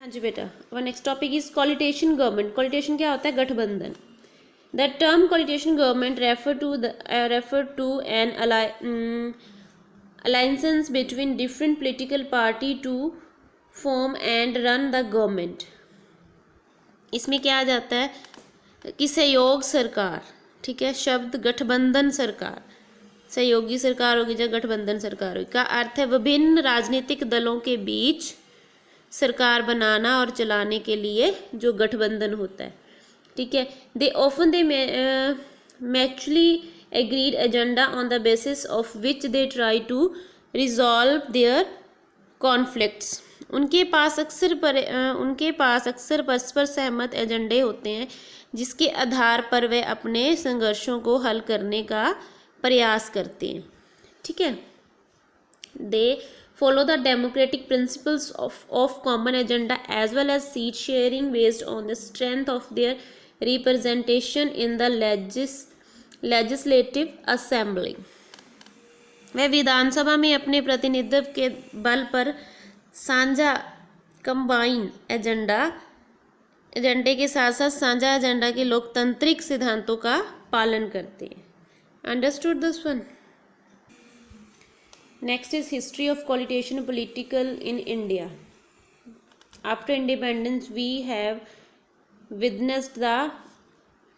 हाँ जी बेटा, और next topic is coalition government. Coalition क्या होता है? गठबंधन। The term coalition government refer to an alliances between different political party to form and run the government। इसमें क्या आ जाता है कि सहयोग सरकार, ठीक है, शब्द गठबंधन सरकार, सहयोगी सरकार होगी या गठबंधन सरकार होगी, का अर्थ है विभिन्न राजनीतिक दलों के बीच सरकार बनाना और चलाने के लिए जो गठबंधन होता है, ठीक है। They mutually agreed agenda on the basis of which they try to resolve their conflicts. उनके पास अक्सर परस्पर सहमत एजेंडे होते हैं जिसके आधार पर वे अपने संघर्षों को हल करने का प्रयास करते हैं, ठीक है। दे follow the democratic principles of common agenda as well as seat sharing based on the strength of their representation in the legislative assembly। वह विधानसभा में अपने प्रतिनिधित्व के बल पर साझा कंबाइन एजेंडे के साथ साथ साझा एजेंडा के लोकतांत्रिक सिद्धांतों का पालन करते हैं। Understood this one? Next is history of coalition political in India. After independence, we have witnessed the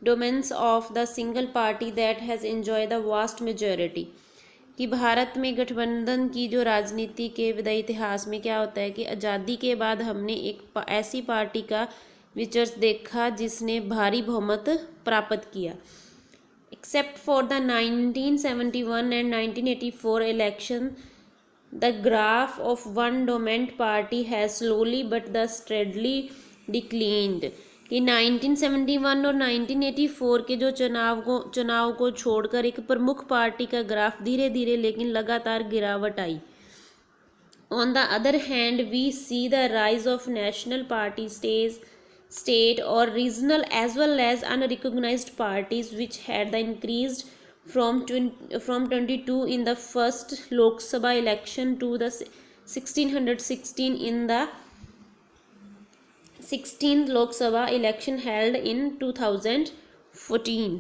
dominance of the single party that has enjoyed the vast majority। कि भारत में गठबंधन की जो राजनीति के विदाई इतिहास में क्या होता है कि आज़ादी के बाद हमने एक ऐसी पार्टी का विचर्स देखा जिसने भारी बहुमत प्राप्त किया। Except for the 1971 and 1984 election, the graph of one dominant party has slowly but steadily declined। कि 1971 और 1984 के जो चुनाव को छोड़कर एक प्रमुख पार्टी का ग्राफ धीरे धीरे लेकिन लगातार गिरावट आई। On the other hand, we see the rise of national party state or regional as well as unrecognized parties which had the increased from 22 in the first Lok Sabha election to the 1616 in the 16th Lok Sabha election held in 2014।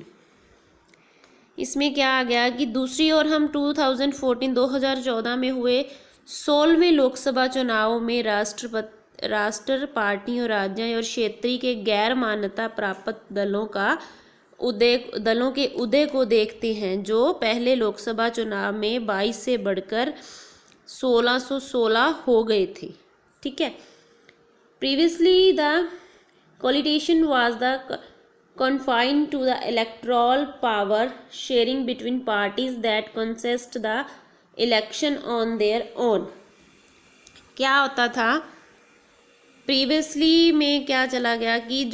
इसमें क्या आ गया कि दूसरी ओर हम 2014 में हुए 16वें लोकसभा चुनाव में राष्ट्र पार्टियों, राज्यों और क्षेत्रीय के गैर मान्यता प्राप्त दलों के उदय को देखते हैं जो पहले लोकसभा चुनाव में 22 से बढ़कर 1616 हो गए थे, ठीक है। Previously the coalition was the confined to the electoral power sharing between parties that contest the election on their own। क्या होता था प्रीवियसली में, क्या चला गया कि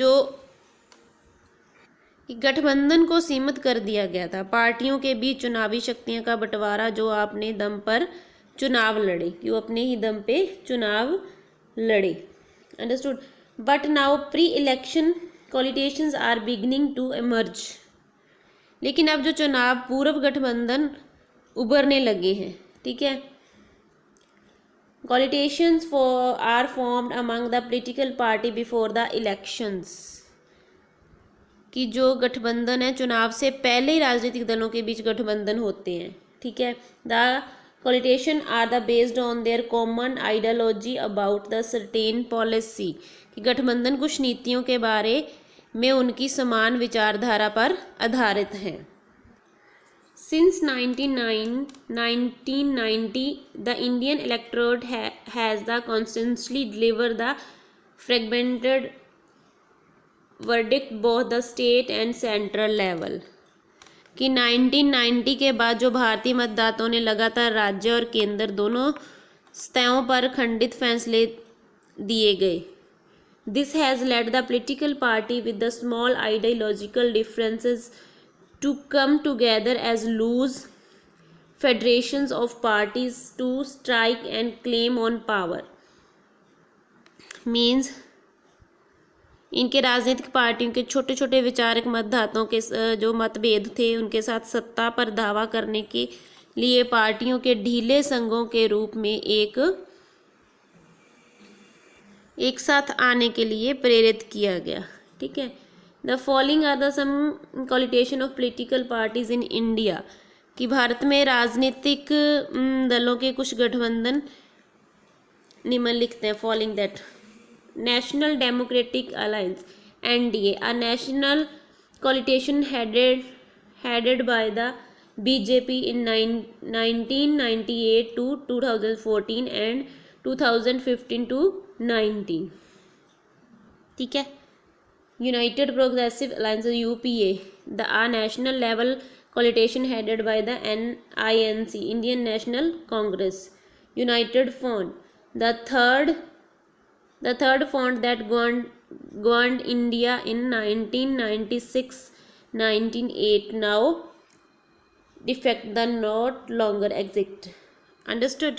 गठबंधन को सीमित कर दिया गया था, पार्टियों के बीच चुनावी शक्तियों का बंटवारा जो अपने दम पर चुनाव लड़े, कि वो अपने ही दम पे चुनाव लड़े। Understood? But now pre election coalitions are beginning to emerge. लेकिन अब जो चुनाव पूर्व गठबंधन उभरने लगे हैं, ठीक है। Coalitions are formed among the political party before the elections. कि जो गठबंधन है चुनाव से पहले ही राजनीतिक दलों के बीच गठबंधन होते हैं, ठीक है। The coalition are the based on their common ideology about the certain policy. कि गठबंधन कुछ नीतियों के बारे में उनकी समान विचारधारा पर आधारित हैं। Since 1990, the Indian electorate has constantly delivered the fragmented verdict both the state and central level। कि 1990 के बाद जो भारतीय मतदाताओं ने लगातार राज्य और केंद्र दोनों स्तरों पर खंडित फैसले दिए गए। This has led the political party with the small ideological differences to come together as loose federations of parties to strike and claim on power। Means इनके राजनीतिक पार्टियों के छोटे छोटे विचारक मतदाताओं के जो मतभेद थे उनके साथ सत्ता पर दावा करने के लिए पार्टियों के ढीले संघों के रूप में एक एक साथ आने के लिए प्रेरित किया गया। ठीक है। The following are the some coalition of political parties in India, कि भारत में राजनीतिक दलों के कुछ गठबंधन निम्नलिखित हैं। Following that national democratic alliance NDA, a national coalition headed by the BJP in 1998 to 2014 and 2015 to 19। ठीक है। United progressive alliance UPA, the a national level coalition headed by the INC, Indian National Congress। United Front, the third front that governed India in 1996-1998, now defect the not longer exist। Understood?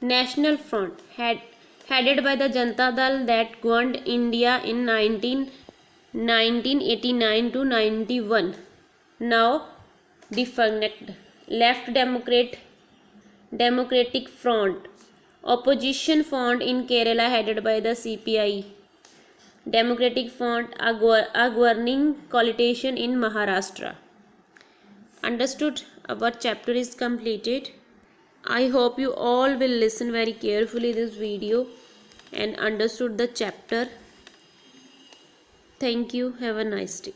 National Front, headed by the Janata Dal, that governed India in 1989 to 91, now defunct। Left Democratic Front, opposition front in Kerala headed by the CPI। Democratic Front, a governing coalition in Maharashtra। Understood? Our chapter is completed. I hope you all will listen very carefully this video and understood the chapter. Thank you. Have a nice day.